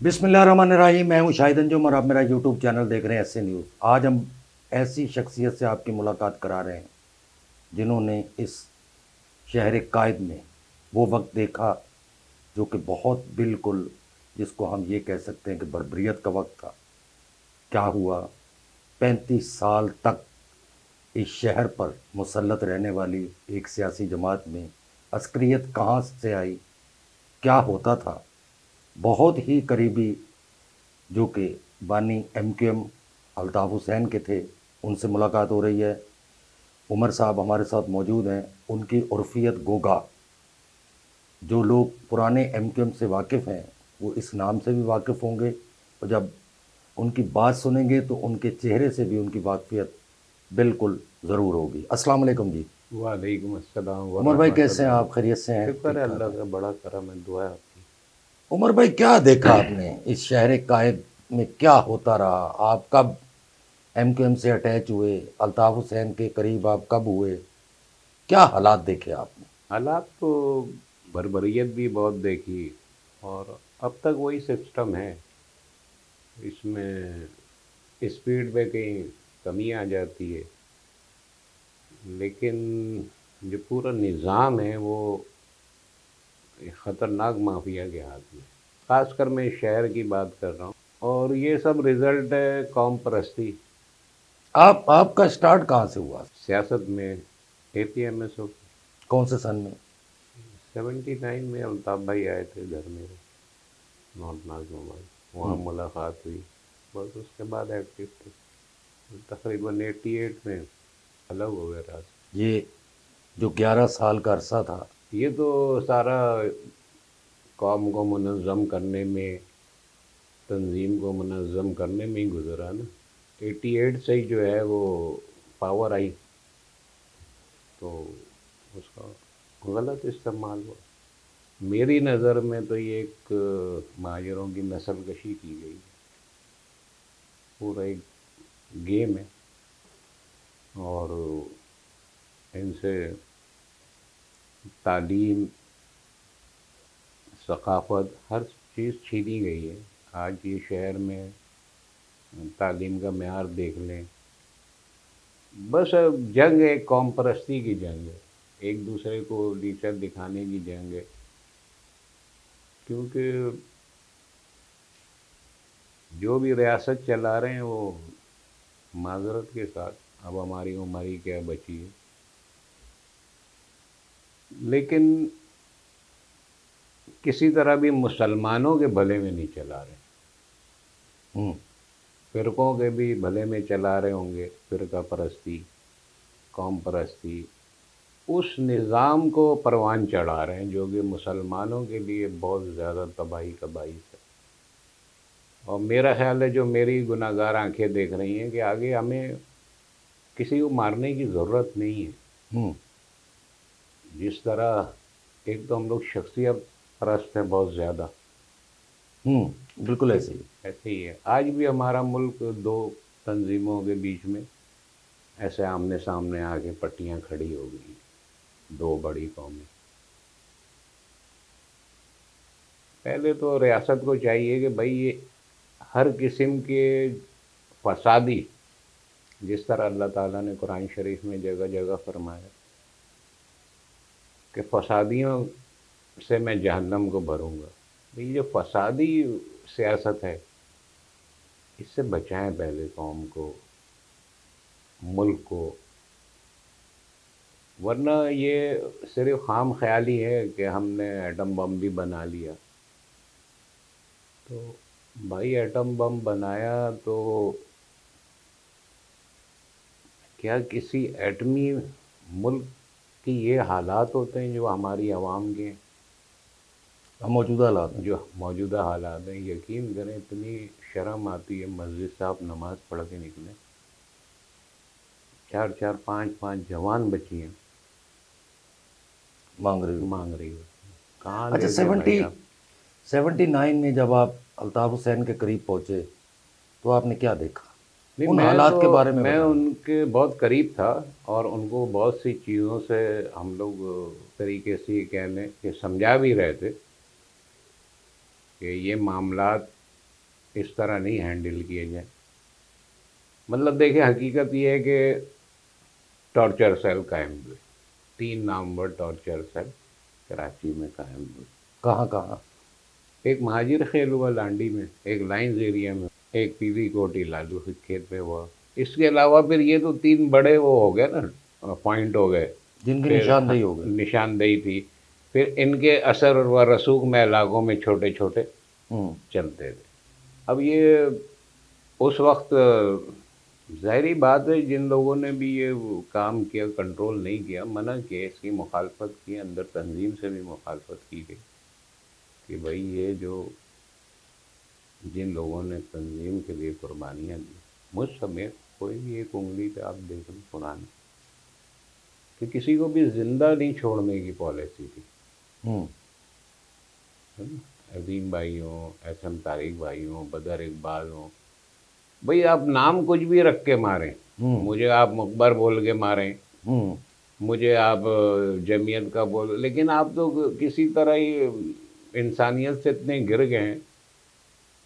बिस्मिल्लाहिर्रहमानिर्रहीम। मैं हूं शाहिद अंजुम और आप मेरा यूट्यूब चैनल देख रहे हैं ऐसे न्यूज़। आज हम ऐसी शख्सियत से आपकी मुलाकात करा रहे हैं जिन्होंने इस शहर कायद में वो वक्त देखा जो कि बहुत बिल्कुल जिसको हम ये कह सकते हैं कि बर्बरियत का वक्त था। क्या हुआ, 35 साल तक इस शहर पर मुसल्लत रहने वाली एक सियासी जमात में अस्करियत कहाँ से आई, क्या होता था। बहुत ही करीबी जो कि बानी MQM अल्ताफ़ हुसैन के थे, उनसे मुलाकात हो रही है। उमर साहब हमारे साथ मौजूद हैं। उनकी उर्फियत गोगा, जो लोग पुराने MQM से वाकिफ़ हैं वो इस नाम से भी वाकिफ़ होंगे और जब उनकी बात सुनेंगे तो उनके चेहरे से भी उनकी वाकफियत बिल्कुल ज़रूर होगी। अस्सलाम वालेकुम जी। वालेकुम अस्सलाम उमर भाई कैसे हैं वरहमतुल्लाह। आप, खैरियत से हैं? शुक्र है अल्लाह का, बड़ा करम है, दुआ है आपकी। उमर भाई क्या देखा आपने इस शहर कायद में, क्या होता रहा? आप कब MQM से अटैच हुए, अल्ताफ़ हुसैन के करीब आप कब हुए, क्या हालात देखे आपने? हालात तो बर्बरियत भी बहुत देखी और अब तक वही सिस्टम है। इसमें स्पीड पे कहीं कमी आ जाती है, लेकिन जो पूरा निज़ाम है वो एक ख़तरनाक माफिया के हाथ में। ख़ासकर मैं शहर की बात कर रहा हूँ और ये सब रिज़ल्ट है कौम परस्ती। आपका स्टार्ट कहाँ से हुआ? सियासत में APMSO कौन से सन में? 79 में अल्ताफ़ भाई आए थे घर मेरे, नॉर्थ नाज मोबाइल, वहाँ मुलाकात हुई। बस उसके बाद एक्टिव थे। तकरीबन 88 में अलग हो गया था। ये जो 11 साल का अरसा था, ये तो सारा कौम को मुनज़्ज़म करने में, तंजीम को मुनज़्ज़म करने में ही गुजरा ना। 88 से ही जो है वो पावर आई तो उसका गलत इस्तेमाल हुआ। मेरी नज़र में तो ये एक महाजरों की नस्ल कशी की गई, पूरा एक गेम है और इनसे तालीम, सकाफ़त, हर चीज़ छीनी गई है। आज ये शहर में तालीम का मेयार देख लें, बस जंग है, कौम परस्ती की जंग है, एक दूसरे को नीचा दिखाने की जंग है। क्योंकि जो भी रियासत चला रहे हैं वो माजरत के साथ, अब हमारी उम्र ही क्या बची है, लेकिन किसी तरह भी मुसलमानों के भले में नहीं चला रहे। फ़िरक़ों के भी भले में चला रहे होंगे, फ़िरका परस्ती, कौम परस्ती, उस निज़ाम को परवान चढ़ा रहे हैं जो कि मुसलमानों के लिए बहुत ज़्यादा तबाही का बाइस है। और मेरा ख़्याल है जो मेरी गुनाहगार आंखें देख रही हैं कि आगे हमें किसी को मारने की ज़रूरत नहीं है। जिस तरह एक तो हम लोग शख्सियत परस्त हैं बहुत ज़्यादा, बिल्कुल ऐसे ही है। आज भी हमारा मुल्क दो तंजीमों के बीच में ऐसे आमने सामने आके पट्टियाँ खड़ी हो गई, दो बड़ी कौमें। पहले तो रियासत को चाहिए कि भाई ये हर किस्म के फसादी, जिस तरह अल्लाह ताला ने कुरान शरीफ में जगह जगह फरमाया कि फसादियों से मैं जहन्नम को भरूँगा, ये जो फसादी सियासत है इससे बचाएं पहले कौम को, मुल्क को। वरना ये सिर्फ खाम ख्याली है कि हमने एटम बम भी बना लिया। तो भाई एटम बम बनाया तो क्या किसी एटमी मुल्क की ये हालात होते हैं जो हमारी आवाम के मौजूदा हालात हैं। जो मौजूदा हालात हैं, यकीन करें इतनी शर्म आती है। मस्जिद से आप नमाज़ पढ़ के निकलें, 4-4, 5-5 जवान बच्चियाँ मांग रही हो, कहाँ ले अच्छा, गए भाई आप? 79 में जब आप अल्ताफ़ हुसैन के करीब पहुँचे तो आपने क्या देखा? नहीं, उन हालात के बारे में मैं बताएं। उनके बहुत करीब था और उनको बहुत सी चीज़ों से हम लोग तरीके से कह लें कि समझा भी रहे थे कि ये मामलात اس طرح نہیں ہینڈل کیے جائیں. مطلب دیکھیں حقیقت یہ ہے کہ ٹارچر سیل قائم ہوئے، 3 نومبر ٹارچر سیل کراچی میں قائم ہوئے. کہاں کہاں؟ ایک مہاجر خیل ہوا لانڈی میں، ایک لائنز ایریا میں، ایک پی وی کوٹی لالو کھیت پہ ہوا. اس کے علاوہ پھر یہ تو 3 بڑے وہ ہو گئے نا، پوائنٹ ہو گئے جن کی پھر نشاندہی ہو گئی. نشاندہی تھی. پھر ان کے اثر و رسوخ میں علاقوں میں چھوٹے چھوٹے چلتے تھے. اب یہ اس وقت ظاہری بات ہے جن لوگوں نے بھی یہ کام کیا، کنٹرول نہیں کیا، منع کیا، اس کی مخالفت کی، اندر تنظیم سے بھی مخالفت کی گئی کہ بھائی یہ جو جن لوگوں نے تنظیم کے لیے قربانیاں دی، مجھ سمیت کوئی بھی ایک انگلی پہ آپ دیکھ لیں قرآن کہ کسی کو بھی زندہ نہیں چھوڑنے کی پالیسی تھی. عظیم بھائی ہوں، ایس ایم طارق بھائی ہوں، بدر اقبال ہوں، بھئی آپ نام کچھ بھی رکھ کے ماریں، مجھے آپ مقبر بول کے ماریں، مجھے آپ جمعیت کا بول، لیکن آپ تو کسی طرح ہی انسانیت سے اتنے گر گئے ہیں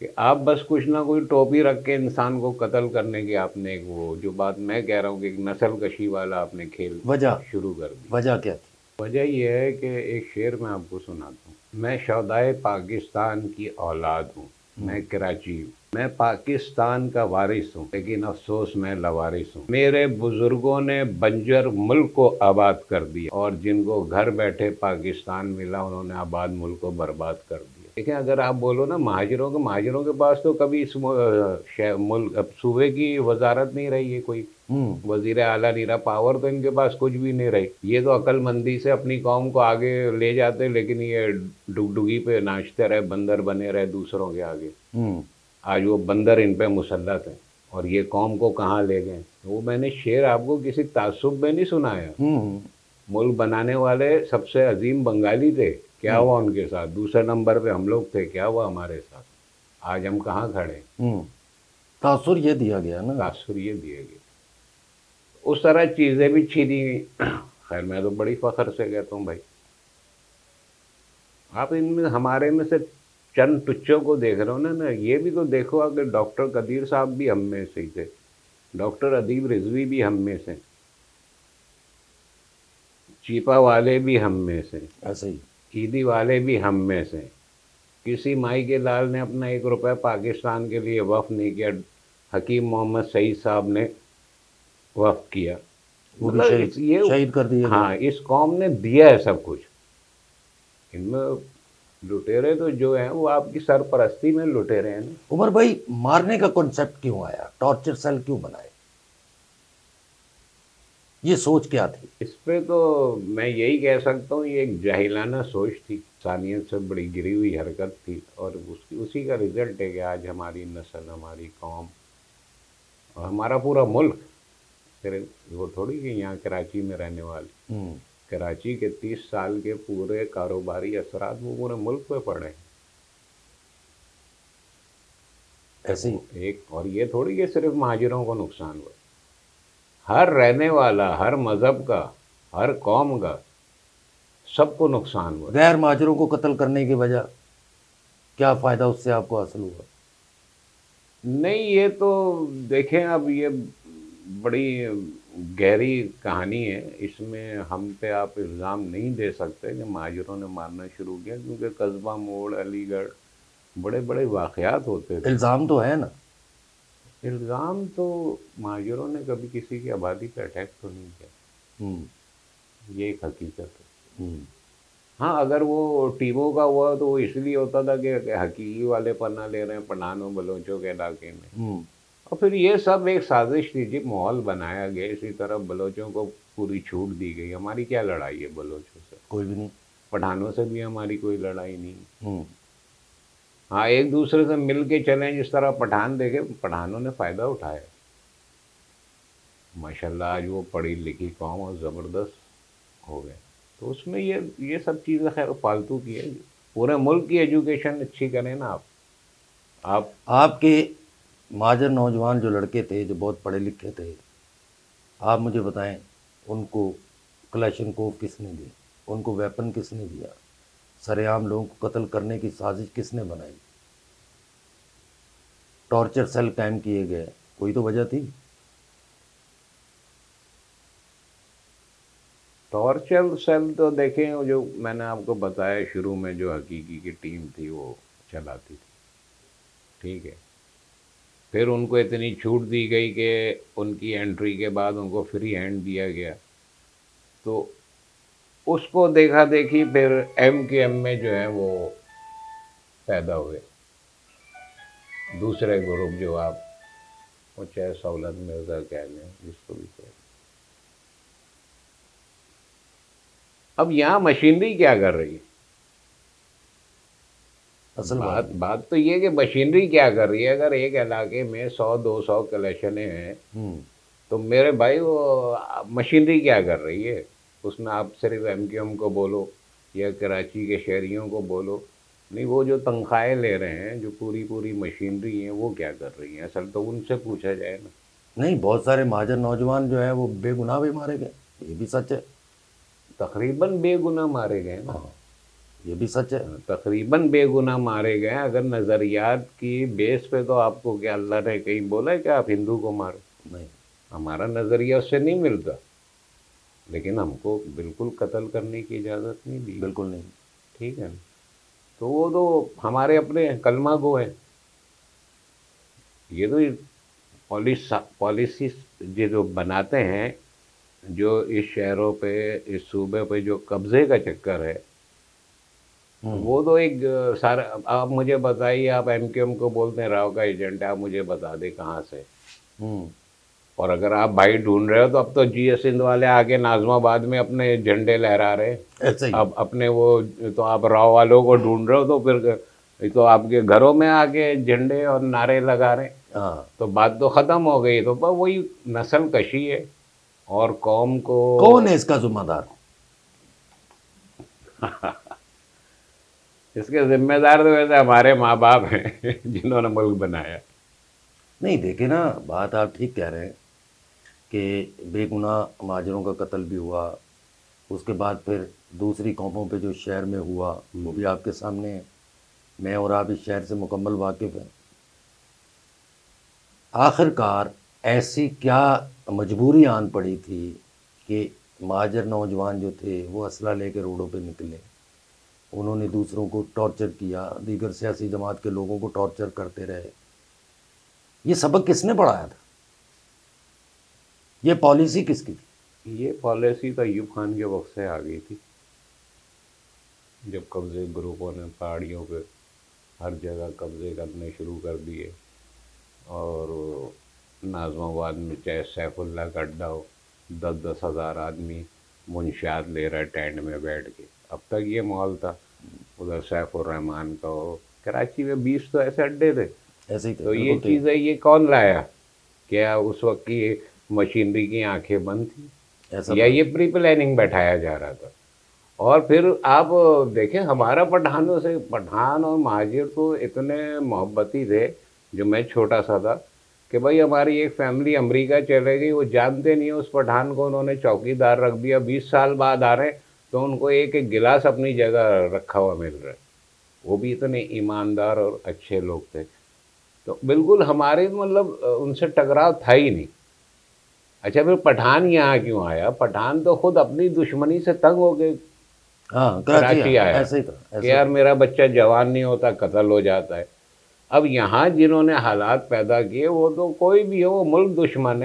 کہ آپ بس کچھ نہ کوئی ٹوپی رکھ کے انسان کو قتل کرنے کی آپ نے ایک وہ جو بات میں کہہ رہا ہوں کہ ایک نسل کشی والا آپ نے کھیل وجہ شروع کر دی. وجہ کیا تھی؟ وجہ یہ ہے کہ ایک شعر میں آپ کو سناتا ہوں. میں شہدائے پاکستان کی اولاد ہوں، میں کراچی ہوں، میں پاکستان کا وارث ہوں، لیکن افسوس میں لاوارث ہوں. میرے بزرگوں نے بنجر ملک کو آباد کر دیا، اور جن کو گھر بیٹھے پاکستان ملا انہوں نے آباد ملک کو برباد کر دیا. دیکھیں اگر آپ بولو نا مہاجروں کے پاس تو کبھی اس ملک صوبے کی وزارت نہیں رہی ہے، کوئی وزیر اعلیٰ نہیں رہا، پاور تو ان کے پاس کچھ بھی نہیں رہی. یہ تو عقل مندی سے اپنی قوم کو آگے لے جاتے، لیکن یہ ڈگڈگی پہ ناچتے رہے، بندر بنے رہے دوسروں کے آگے. آج وہ بندر ان پہ مسلط ہیں اور یہ قوم کو کہاں لے گئے. وہ میں نے شعر آپ کو کسی تعصب میں نہیں سنایا. ملک بنانے والے سب سے عظیم بنگالی تھے، کیا ہوا ان کے ساتھ؟ دوسرے نمبر پہ ہم لوگ تھے، کیا ہوا ہمارے ساتھ؟ آج ہم کہاں کھڑے؟ تاثر یہ دیا گیا نا، تاثر یہ دیے گئے، اس طرح چیزیں بھی چھینی گئی. خیر میں تو بڑی فخر سے کہتا ہوں بھائی، آپ ان میں ہمارے میں سے چند ٹچوں کو دیکھ رہے ہو نا، یہ بھی تو دیکھو اگر ڈاکٹر قدیر صاحب بھی ہم میں سے ہی تھے، ڈاکٹر ادیب رضوی بھی ہم میں سے، چیپا والے بھی ہم میں سے، ایسے ہی عیدی والے بھی ہم میں سے. کسی مائی کے لال نے اپنا 1 روپیہ پاکستان کے لیے وقف نہیں کیا، حکیم محمد سعید صاحب نے وقف کیا. وہ بھی شہید کر دیے. ہاں اس قوم نے دیا ہے سب کچھ. ان میں لٹیرے تو جو ہیں وہ آپ کی سرپرستی میں لٹیرے ہیں نا. عمر بھائی مارنے کا کنسیپٹ کیوں آیا؟ ٹارچر سیل کیوں بنائے؟ یہ سوچ کیا تھی؟ اس پہ تو میں یہی کہہ سکتا ہوں یہ ایک جاہلانہ سوچ تھی، انسانیت سے بڑی گری ہوئی حرکت تھی، اور اسی کا رزلٹ ہے کہ آج ہماری نسل، ہماری قوم اور ہمارا پورا ملک، صرف وہ تھوڑی کہ یہاں کراچی میں رہنے والے، کراچی کے 30 سال کے پورے کاروباری اثرات وہ پورے ملک پہ پڑے ہیں. ایسے ہی ایک اور یہ تھوڑی کہ صرف مہاجروں کو نقصان ہوا، ہر رہنے والا، ہر مذہب کا، ہر قوم کا، سب کو نقصان ہوا. غیر مہاجروں کو قتل کرنے کی وجہ کیا فائدہ اس سے آپ کو حاصل ہوا؟ نہیں یہ تو دیکھیں اب یہ بڑی گہری کہانی ہے، اس میں ہم پہ آپ الزام نہیں دے سکتے کہ مہاجروں نے مارنا شروع کیا، کیونکہ قصبہ موڑ، علی گڑھ بڑے بڑے واقعات ہوتے تھے. الزام تو ہے نا. الزام تو مہاجروں نے کبھی کسی کی آبادی پہ اٹیک تو نہیں کیا، یہ ایک حقیقت ہے. ہاں اگر وہ ٹیموں کا ہوا تو وہ اس لیے ہوتا تھا کہ حقیقی والے پناہ لے رہے ہیں پٹھانوں بلوچوں کے علاقے میں، اور پھر یہ سب ایک سازش تھی جی، ماحول بنایا گیا، اسی طرح بلوچوں کو پوری چھوٹ دی گئی. ہماری کیا لڑائی ہے بلوچوں سے؟ کوئی بھی نہیں. پٹھانوں سے بھی ہماری کوئی لڑائی نہیں. ہاں ایک دوسرے سے مل کے چلیں، جس طرح پٹھان دیکھے، پٹھانوں نے فائدہ اٹھایا ماشاءاللہ، آج وہ پڑھی لکھی قوم اور زبردست ہو گئے. تو اس میں یہ سب چیزیں خیر فالتو کی ہے. پورے ملک کی ایجوکیشن اچھی کریں نا آپ کے مہاجر نوجوان جو لڑکے تھے جو بہت پڑھے لکھے تھے، آپ مجھے بتائیں ان کو کلاشنکوف کس نے دی؟ ان کو ویپن کس نے دیا؟ سر عام لوگوں کو قتل کرنے کی سازش کس نے بنائی؟ टॉर्चर सेल कायम किए गए, कोई तो वजह थी। टॉर्चर सेल तो देखें, जो मैंने आपको बताया शुरू में, जो हकीकी की टीम थी वो चलाती थी, ठीक है। फिर उनको इतनी छूट दी गई कि उनकी एंट्री के बाद उनको फ्री हैंड दिया गया, तो उसको देखा देखी फिर MQM में जो है वो पैदा हुए दूसरे ग्रुप, जो आप वो चाहे सौलत मिर्ज़ा कह लें, जिसको भी कह लें। अब यहाँ मशीनरी क्या कर रही है? असल बात तो ये कि मशीनरी क्या कर रही है। अगर एक इलाके में 100-200 कलेक्शनें हैं, तो मेरे भाई वो मशीनरी क्या कर रही है? उसमें आप सिर्फ MQM को बोलो या कराची के शहरियों को बोलो, नहीं, वो जो तनख्वाहें ले रहे हैं, जो पूरी मशीनरी है, वो क्या कर रही है? असल तो उनसे पूछा जाए ना। नहीं, बहुत सारे महाजर नौजवान जो है वो बेगुनाह भी मारे गए, ये भी सच है। तकरीबन बेगुनाह मारे गए ना, ये भी सच है। तकरीबन बेगुनाह मारे गए। अगर नज़रियात की बेस पे तो आपको क्या अल्लाह ने कहीं बोला है कि आप हिंदू को मारो? नहीं, हमारा नज़रिया उससे नहीं मिलता, लेकिन हमको बिल्कुल कत्ल करने की इजाज़त नहीं दी, बिल्कुल नहीं। ठीक है ना। तो वो तो हमारे अपने कलमा गो है। ये तो पॉलिसी जो बनाते हैं, जो इस शहरों पे, इस सूबे पे जो कब्ज़े का चक्कर है, वो तो एक सारा। आप मुझे बताइए, आप MQM को बोलते हैं राव का एजेंट है, आप मुझे बता दें कहाँ से। और अगर आप भाई ढूंढ रहे हो, तो अब तो GS सिंध वाले आके नाज़माबाद में अपने झंडे लहरा रहे हैं। ऐसे ही। अब अपने वो, तो आप राव वालों को ढूंढ रहे हो, तो फिर तो आपके घरों में आके झंडे और नारे लगा रहे हैं। हाँ, तो बात तो ख़त्म हो गई। तो बस वही नस्ल कशी है, और कौम को कौन है इसका जिम्मेदार? इसके जिम्मेदार तो वैसे हमारे माँ बाप हैं जिन्होंने मुल्क बनाया। नहीं, देखे ना, बात आप ठीक कह रहे हैं कि बेगुनाह महाजरों का कत्ल भी हुआ, उसके बाद फिर दूसरी कौमों पे जो शहर में हुआ वो भी आपके सामने है। मैं और आप इस शहर से मुकम्मल वाकिफ़ हैं। आखिरकार ऐसी क्या मजबूरी आन पड़ी थी कि महाजर नौजवान जो थे वो असला लेकर रोडों पे निकले, उन्होंने दूसरों को टॉर्चर किया, दीगर सियासी जमात के लोगों को टॉर्चर करते रहे। ये सबक किसने पढ़ाया था? ये पॉलिसी किसकी थी? ये पॉलिसी तो अयूब खान के वक्त से आ गई थी, जब कब्ज़े ग्रुपों ने पहाड़ियों पे हर जगह कब्ज़े करने शुरू कर दिए। और नाज़माबाद में चाहे सैफुल्ला का अड्डा हो, 10-10 हज़ार आदमी मुंशियात ले रहा है टेंट में बैठ के। अब तक ये माहौल था। उधर सैफुर रहमान का हो, कराची में 20 तो ऐसे अड्डे थे। ऐसे ही थे। तो ये चीज़ें ये कौन लाया? क्या उस वक्त की मशीनरी की आंखें बंद थी, या ये प्री प्लानिंग बैठाया जा रहा था? और फिर आप देखें, हमारा पठानों से, पठान और महाजिर तो इतने मोहब्बती थे, जो मैं छोटा सा था, कि भाई हमारी एक फैमिली अमेरिका चले गई, वो जानते नहीं है उस पठान को उन्होंने चौकीदार रख दिया। 20 साल बाद आ रहे हैं तो उनको एक एक गिलास अपनी जगह रखा हुआ मिल रहा है। वो भी इतने ईमानदार और अच्छे लोग थे। तो बिल्कुल हमारे मतलब उनसे टकराव था ही नहीं। अच्छा, फिर पठान यहाँ क्यों आया? पठान तो खुद अपनी दुश्मनी से तंग हो गए, हाँ, कराची आया। ऐसे ही था। कि यार मेरा बच्चा जवान नहीं होता, कत्ल हो जाता है। अब यहाँ जिन्होंने हालात पैदा किए, वो तो कोई भी हो, वो मुल्क दुश्मन है।